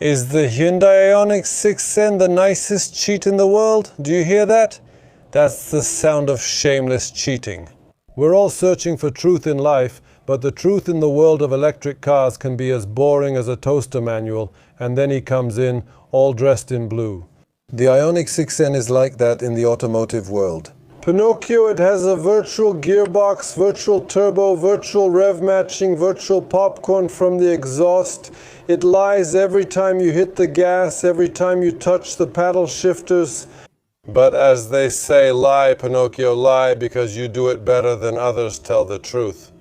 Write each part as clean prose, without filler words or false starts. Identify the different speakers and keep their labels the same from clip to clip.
Speaker 1: Is the Hyundai Ioniq 6N the nicest cheat in the world? Do you hear that? That's the sound of shameless cheating. We're all searching for truth in life, but the truth in the world of electric cars can be as boring as a toaster manual, and then he comes in, all dressed in blue. The Ioniq 6N is like that in the automotive world. Pinocchio, it has a virtual gearbox, virtual turbo, virtual rev matching, virtual popcorn from the exhaust. It lies every time you hit the gas, every time you touch the paddle shifters. But as they say, lie, Pinocchio, lie, because you do it better than others tell the truth.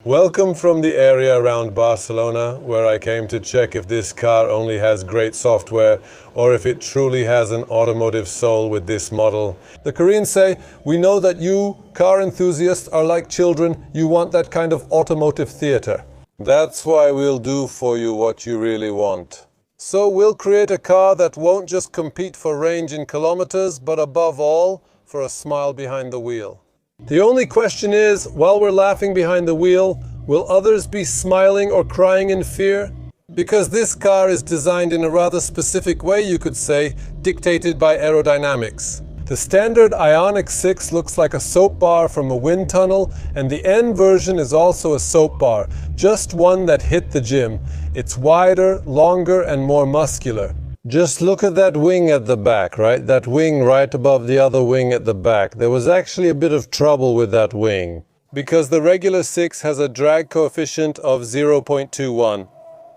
Speaker 1: Welcome from the area around Barcelona, where I came to check if this car only has great software or if it truly has an automotive soul with this model. The Koreans say, we know that you, car enthusiasts, are like children. You want that kind of automotive theater. That's why we'll do for you what you really want. So we'll create a car that won't just compete for range in kilometers, but above all, for a smile behind the wheel. The only question is, while we're laughing behind the wheel, will others be smiling or crying in fear? Because this car is designed in a rather specific way, you could say, dictated by aerodynamics. The standard Ioniq 6 looks like a soap bar from a wind tunnel, and the N version is also a soap bar, just one that hit the gym. It's wider, longer, and more muscular. Just look at that wing at the back, right? That wing right above the other wing at the back. There was actually a bit of trouble with that wing, because the regular 6 has a drag coefficient of 0.21.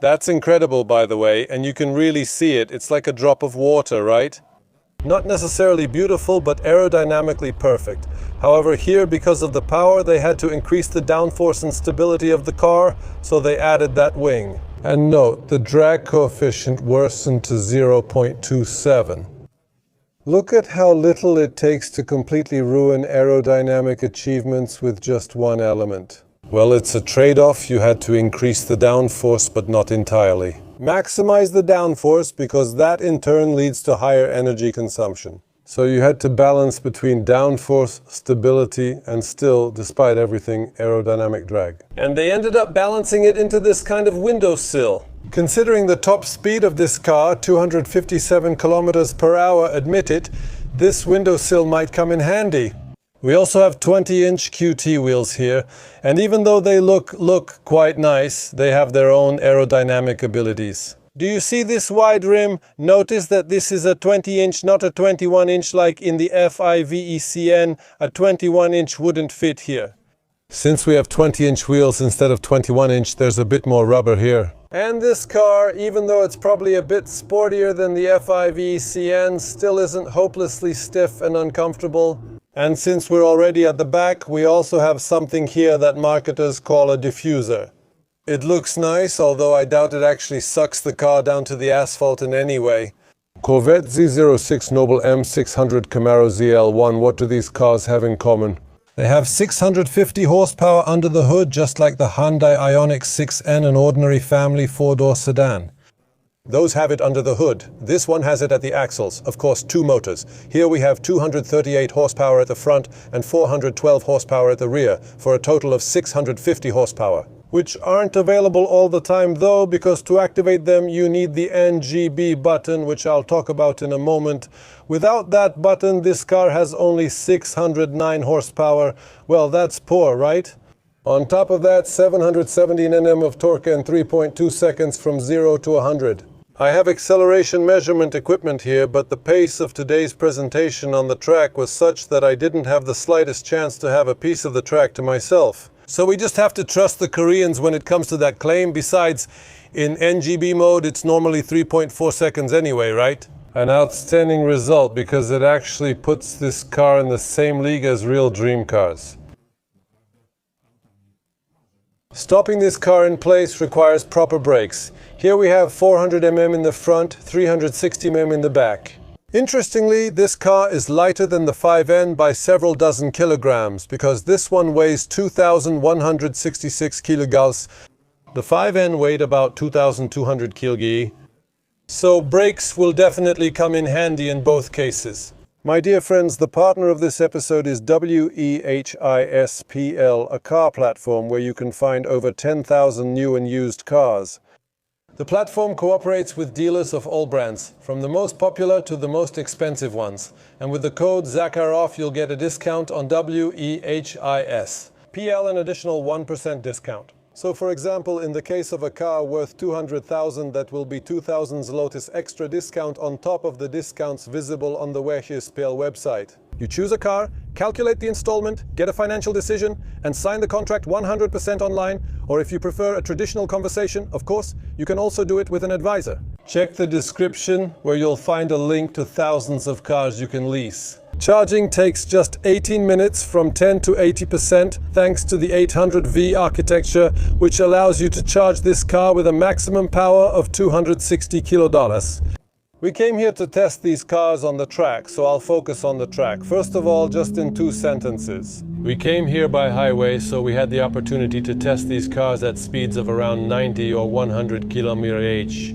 Speaker 1: That's incredible, by the way, and you can really see it. It's like a drop of water, right? Not necessarily beautiful, but aerodynamically perfect. However, here, because of the power, they had to increase the downforce and stability of the car, so they added that wing. And note, the drag coefficient worsened to 0.27. Look at how little it takes to completely ruin aerodynamic achievements with just one element. Well, it's a trade-off. You had to increase the downforce, but not entirely. Maximize the downforce, because that in turn leads to higher energy consumption. So you had to balance between downforce, stability, and still, despite everything, aerodynamic drag. And they ended up balancing it into this kind of windowsill. Considering the top speed of this car, 257 kilometers per hour, admit it, this windowsill might come in handy. We also have 20-inch QT wheels here, and even though they look quite nice, they have their own aerodynamic abilities. Do you see this wide rim? Notice that this is a 20-inch, not a 21-inch like in the FIVECN. A 21-inch wouldn't fit here. Since we have 20-inch wheels instead of 21-inch, there's a bit more rubber here. And this car, even though it's probably a bit sportier than the FIVECN, still isn't hopelessly stiff and uncomfortable. And since we're already at the back, we also have something here that marketers call a diffuser. It looks nice, although I doubt it actually sucks the car down to the asphalt in any way. Corvette Z06 Noble M600 Camaro ZL1, what do these cars have in common? They have 650 horsepower under the hood, just like the Hyundai Ioniq 6N, an ordinary family four-door sedan. Those have it under the hood. This one has it at the axles. Of course, two motors. Here we have 238 horsepower at the front and 412 horsepower at the rear, for a total of 650 horsepower. Which aren't available all the time though, because to activate them you need the NGB button, which I'll talk about in a moment. Without that button, this car has only 609 horsepower. Well, that's poor, right? On top of that, 717 Nm of torque and 3.2 seconds from 0 to 100. I have acceleration measurement equipment here, but the pace of today's presentation on the track was such that I didn't have the slightest chance to have a piece of the track to myself. So we just have to trust the Koreans when it comes to that claim. Besides, in NGB mode, it's normally 3.4 seconds anyway, right? An outstanding result, because it actually puts this car in the same league as real dream cars. Stopping this car in place requires proper brakes. Here we have 400 mm in the front, 360 mm in the back. Interestingly, this car is lighter than the 5N by several dozen kilograms, because this one weighs 2,166 kilograms. The 5N weighed about 2,200 kg. So brakes will definitely come in handy in both cases. My dear friends, the partner of this episode is WEHISPL, a car platform where you can find over 10,000 new and used cars. The platform cooperates with dealers of all brands, from the most popular to the most expensive ones. And with the code ZACHAROFF, you'll get a discount on WEHIS. PL an additional 1% discount. So for example, in the case of a car worth 200,000, that will be 2,000 zlotys extra discount on top of the discounts visible on the WEHIS.pl website. You choose a car, calculate the installment, get a financial decision, and sign the contract 100% online, or if you prefer a traditional conversation, of course, you can also do it with an advisor. Check the description where you'll find a link to thousands of cars you can lease. Charging takes just 18 minutes from 10 to 80% thanks to the 800V architecture, which allows you to charge this car with a maximum power of 260 kilowatts. We came here to test these cars on the track, so I'll focus on the track. First of all, just in 2 sentences. We came here by highway, so we had the opportunity to test these cars at speeds of around 90 or 100 km/h.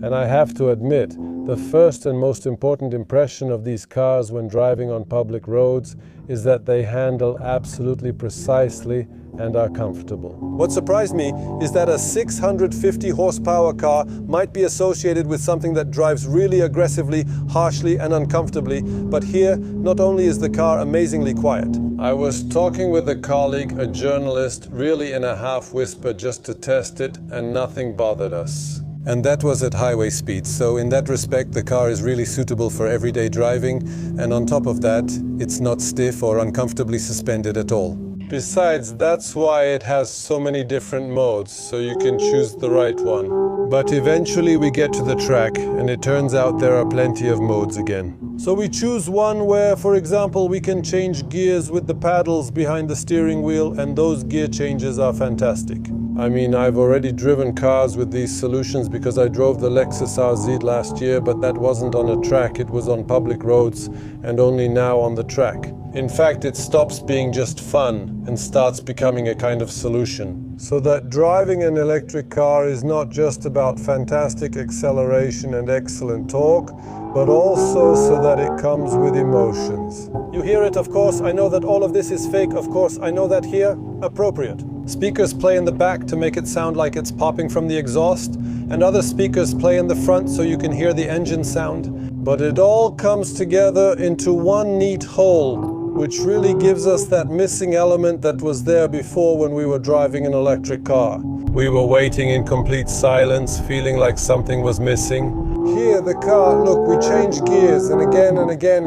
Speaker 1: And I have to admit, the first and most important impression of these cars when driving on public roads is that they handle absolutely precisely and are comfortable. What surprised me is that a 650 horsepower car might be associated with something that drives really aggressively, harshly and uncomfortably, but here not only is the car amazingly quiet. I was talking with a colleague, a journalist, really in a half whisper just to test it, and nothing bothered us. And that was at highway speed, so in that respect the car is really suitable for everyday driving, and on top of that, it's not stiff or uncomfortably suspended at all. Besides, that's why it has so many different modes, so you can choose the right one. But eventually we get to the track, and it turns out there are plenty of modes again. So we choose one where, for example, we can change gears with the paddles behind the steering wheel, and those gear changes are fantastic. I mean, I've already driven cars with these solutions because I drove the Lexus RZ last year, but that wasn't on a track, it was on public roads, and only now on the track. In fact, it stops being just fun and starts becoming a kind of solution. So that driving an electric car is not just about fantastic acceleration and excellent torque, but also so that it comes with emotions. You hear it, of course. I know that all of this is fake, of course. I know that here. Appropriate. Speakers play in the back to make it sound like it's popping from the exhaust, and other speakers play in the front so you can hear the engine sound. But it all comes together into one neat whole, which really gives us that missing element that was there before when we were driving an electric car. We were waiting in complete silence, feeling like something was missing. Here, the car, look, we change gears and again,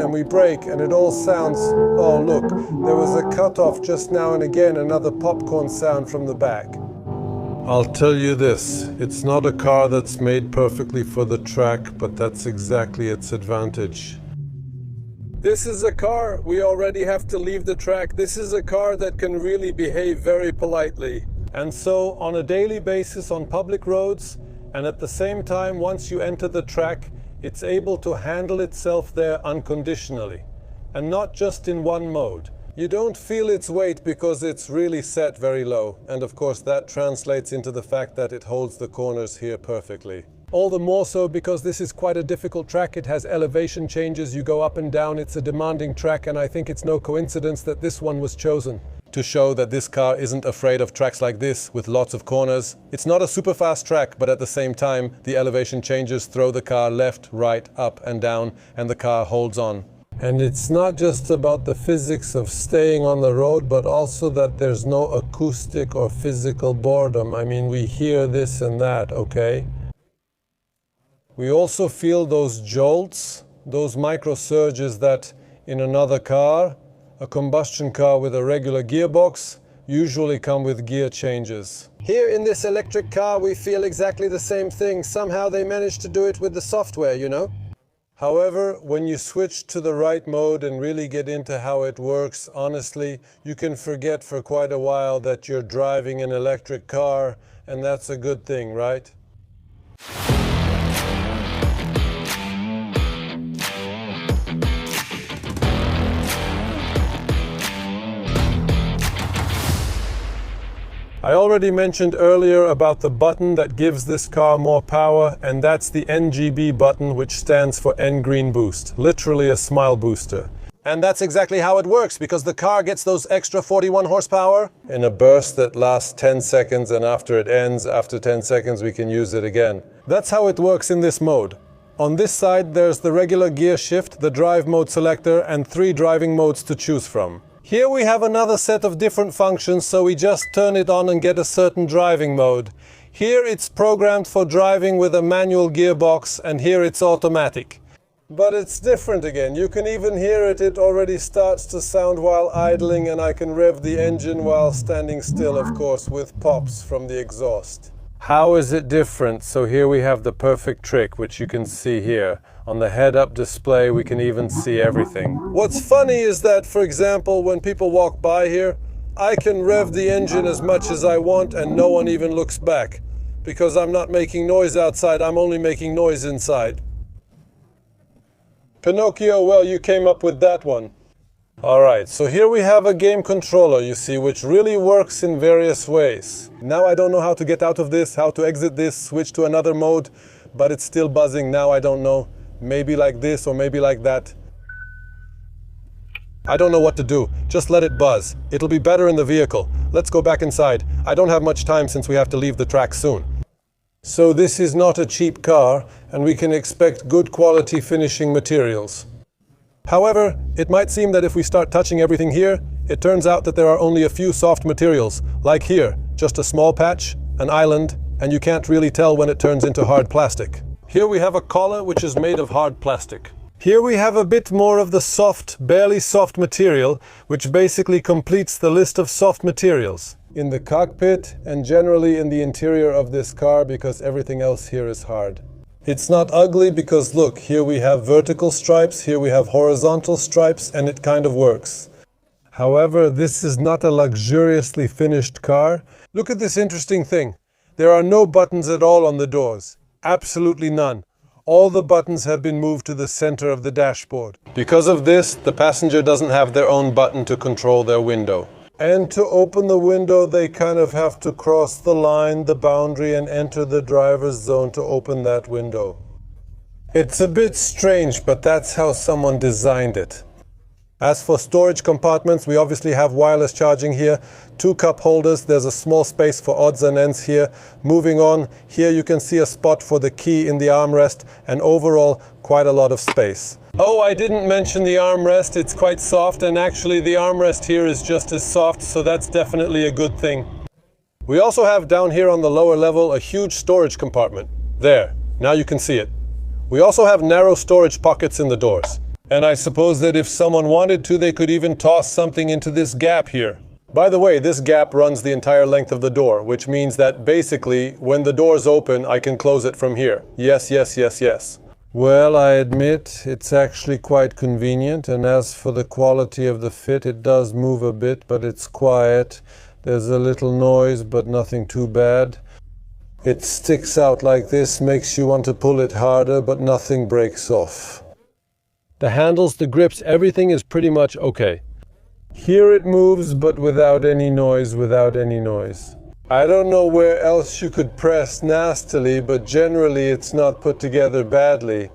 Speaker 1: and we brake, and it all sounds, oh look, there was a cutoff just now and again, another popcorn sound from the back. I'll tell you this, it's not a car that's made perfectly for the track, but that's exactly its advantage. This is a car, we already have to leave the track. This is a car that can really behave very politely. And so, on a daily basis on public roads, and at the same time, once you enter the track, it's able to handle itself there unconditionally. And not just in one mode. You don't feel its weight because it's really set very low. And of course that translates into the fact that it holds the corners here perfectly. All the more so because this is quite a difficult track. It has elevation changes, you go up and down, it's a demanding track, and I think it's no coincidence that this one was chosen. To show that this car isn't afraid of tracks like this, with lots of corners. It's not a super fast track, but at the same time, the elevation changes throw the car left, right, up and down, and the car holds on. And it's not just about the physics of staying on the road, but also that there's no acoustic or physical boredom. I mean, we hear this and that, okay? We also feel those jolts, those micro surges that in another car, a combustion car with a regular gearbox, usually come with gear changes. Here in this electric car we feel exactly the same thing. Somehow they managed to do it with the software, you know? However, when you switch to the right mode and really get into how it works, honestly, you can forget for quite a while that you're driving an electric car, and that's a good thing, right? I already mentioned earlier about the button that gives this car more power, and that's the NGB button, which stands for N Green Boost, literally a smile booster. And that's exactly how it works, because the car gets those extra 41 horsepower in a burst that lasts 10 seconds, and after it ends, after 10 seconds, we can use it again. That's how it works in this mode. On this side there's the regular gear shift, the drive mode selector, and 3 driving modes to choose from. Here we have another set of different functions, so we just turn it on and get a certain driving mode. Here it's programmed for driving with a manual gearbox, and here it's automatic. But it's different again. You can even hear it. It already starts to sound while idling, and I can rev the engine while standing still, of course, with pops from the exhaust. How is it different? So here we have the perfect trick, which you can see here. On the head-up display, we can even see everything. What's funny is that, for example, when people walk by here, I can rev the engine as much as I want and no one even looks back. Because I'm not making noise outside, I'm only making noise inside. Pinocchio, well, you came up with that one. Alright, so here we have a game controller, you see, which really works in various ways. Now I don't know how to get out of this, how to exit this, switch to another mode, but it's still buzzing. Now I don't know. Maybe like this or maybe like that. I don't know what to do. Just let it buzz. It'll be better in the vehicle. Let's go back inside. I don't have much time since we have to leave the track soon. So this is not a cheap car, and we can expect good quality finishing materials. However, it might seem that if we start touching everything here, it turns out that there are only a few soft materials, like here, just a small patch, an island, and you can't really tell when it turns into hard plastic. Here we have a collar which is made of hard plastic. Here we have a bit more of the soft, barely soft material, which basically completes the list of soft materials in the cockpit and generally in the interior of this car, because everything else here is hard. It's not ugly because look, here we have vertical stripes, here we have horizontal stripes, and it kind of works. However, this is not a luxuriously finished car. Look at this interesting thing. There are no buttons at all on the doors. Absolutely none. All the buttons have been moved to the center of the dashboard. Because of this, the passenger doesn't have their own button to control their window. And to open the window, they kind of have to cross the line, the boundary, and enter the driver's zone to open that window. It's a bit strange, but that's how someone designed it. As for storage compartments, we obviously have wireless charging here, 2 cup holders, there's a small space for odds and ends here. Moving on, here you can see a spot for the key in the armrest, and overall, quite a lot of space. Oh, I didn't mention the armrest, it's quite soft, and actually the armrest here is just as soft, so that's definitely a good thing. We also have down here on the lower level a huge storage compartment. There, now you can see it. We also have narrow storage pockets in the doors. And I suppose that if someone wanted to, they could even toss something into this gap here. By the way, this gap runs the entire length of the door, which means that basically, when the doors open, I can close it from here. Yes, yes, yes, yes. Well, I admit, it's actually quite convenient, and as for the quality of the fit, it does move a bit, but it's quiet. There's a little noise, but nothing too bad. It sticks out like this, makes you want to pull it harder, but nothing breaks off. The handles, the grips, everything is pretty much okay. Here it moves, but without any noise, I don't know where else you could press nastily, but generally it's not put together badly.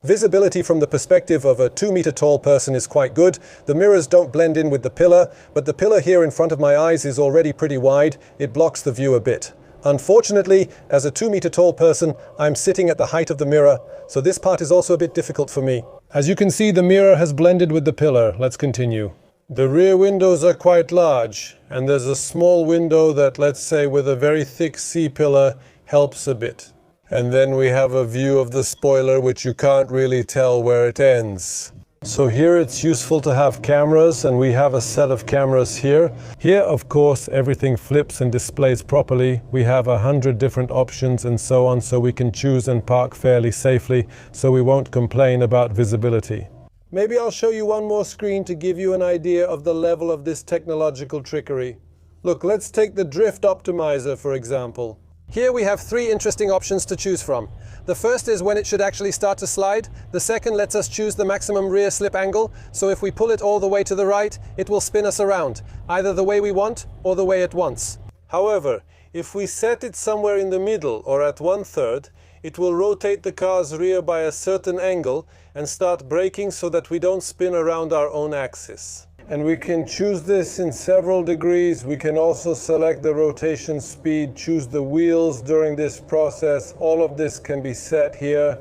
Speaker 1: Visibility from the perspective of a 2-meter tall person is quite good. The mirrors don't blend in with the pillar, but the pillar here in front of my eyes is already pretty wide. It blocks the view a bit. Unfortunately, as a 2-meter tall person, I'm sitting at the height of the mirror, so this part is also a bit difficult for me. As you can see, the mirror has blended with the pillar. Let's continue. The rear windows are quite large, and there's a small window that, let's say, with a very thick C-pillar, helps a bit. And then we have a view of the spoiler, which you can't really tell where it ends. So here it's useful to have cameras, and we have a set of cameras here. Here, of course, everything flips and displays properly. We have 100 different options and so on, so we can choose and park fairly safely, so we won't complain about visibility. Maybe I'll show you one more screen to give you an idea of the level of this technological trickery. Look, let's take the drift optimizer, for example. Here we have 3 interesting options to choose from. The first is when it should actually start to slide. The second lets us choose the maximum rear slip angle, so if we pull it all the way to the right, it will spin us around, either the way we want or the way it wants. However, if we set it somewhere in the middle or at 1/3, it will rotate the car's rear by a certain angle and start braking so that we don't spin around our own axis. And we can choose this in several degrees. We can also select the rotation speed, choose the wheels during this process. All of this can be set here.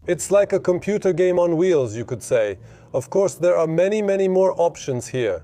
Speaker 1: It's like a computer game on wheels, you could say. Of course, there are many, many more options here.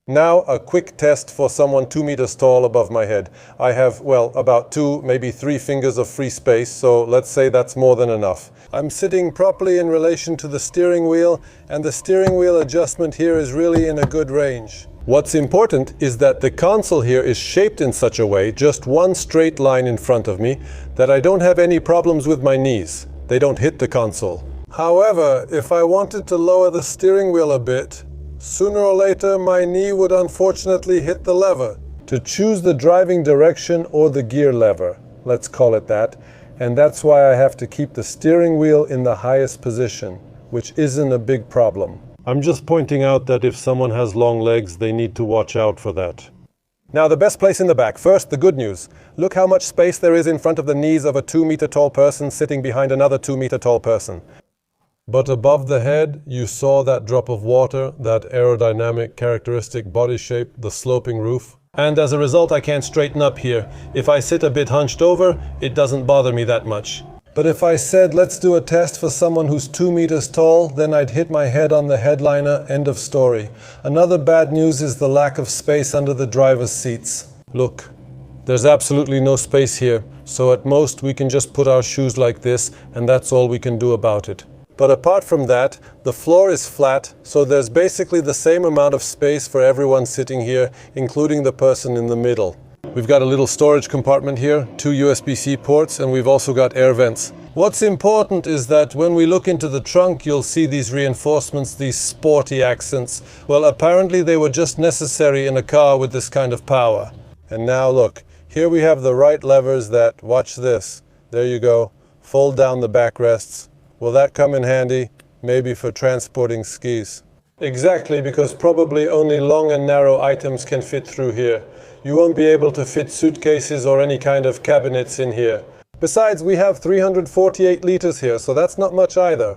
Speaker 1: Now, a quick test for someone 2 meters tall above my head. I have, well, about 2, maybe 3 fingers of free space, so let's say that's more than enough. I'm sitting properly in relation to the steering wheel, and the steering wheel adjustment here is really in a good range. What's important is that the console here is shaped in such a way, just one straight line in front of me, that I don't have any problems with my knees. They don't hit the console. However, if I wanted to lower the steering wheel a bit, sooner or later my knee would unfortunately hit the lever. To choose the driving direction or the gear lever, let's call it that, and that's why I have to keep the steering wheel in the highest position, which isn't a big problem. I'm just pointing out that if someone has long legs, they need to watch out for that. Now the best place in the back. First, the good news. Look how much space there is in front of the knees of a 2 meter tall person sitting behind another 2 meter tall person. But above the head, you saw that drop of water, that aerodynamic characteristic body shape, the sloping roof. And as a result, I can't straighten up here. If I sit a bit hunched over, it doesn't bother me that much. But if I said, let's do a test for someone who's 2 meters tall, then I'd hit my head on the headliner, end of story. Another bad news is the lack of space under the driver's seats. Look, there's absolutely no space here, so at most we can just put our shoes like this, and that's all we can do about it. But apart from that, the floor is flat, so there's basically the same amount of space for everyone sitting here, including the person in the middle. We've got a little storage compartment here, 2 USB-C ports, and we've also got air vents. What's important is that when we look into the trunk, you'll see these reinforcements, these sporty accents. Well, apparently they were just necessary in a car with this kind of power. And now look, here we have the right levers that, watch this, there you go, fold down the backrests. Will that come in handy? Maybe for transporting skis. Exactly, because probably only long and narrow items can fit through here. You won't be able to fit suitcases or any kind of cabinets in here. Besides, we have 348 liters here, so that's not much either.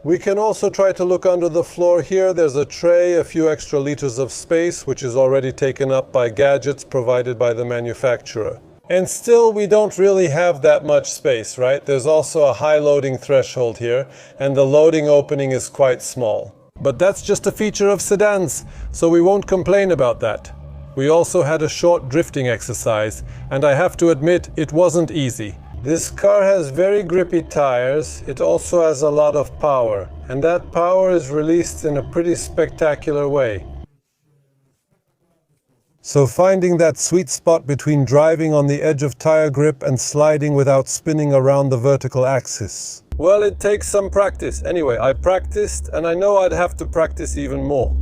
Speaker 1: We can also try to look under the floor here. There's a tray, a few extra liters of space, which is already taken up by gadgets provided by the manufacturer. And still, we don't really have that much space, right? There's also a high loading threshold here, and the loading opening is quite small. But that's just a feature of sedans, so we won't complain about that. We also had a short drifting exercise, and I have to admit, it wasn't easy. This car has very grippy tires. It also has a lot of power, and that power is released in a pretty spectacular way. So finding that sweet spot between driving on the edge of tire grip and sliding without spinning around the vertical axis. Well, it takes some practice. Anyway, I practiced, and I know I'd have to practice even more.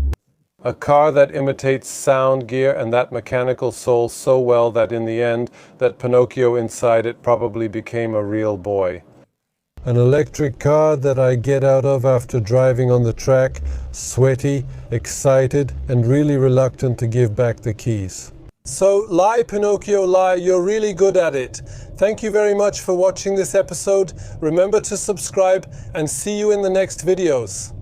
Speaker 1: A car that imitates sound gear and that mechanical soul so well that in the end, that Pinocchio inside it probably became a real boy. An electric car that I get out of after driving on the track, sweaty, excited, and really reluctant to give back the keys. So, lie, Pinocchio, lie, you're really good at it. Thank you very much for watching this episode. Remember to subscribe and see you in the next videos.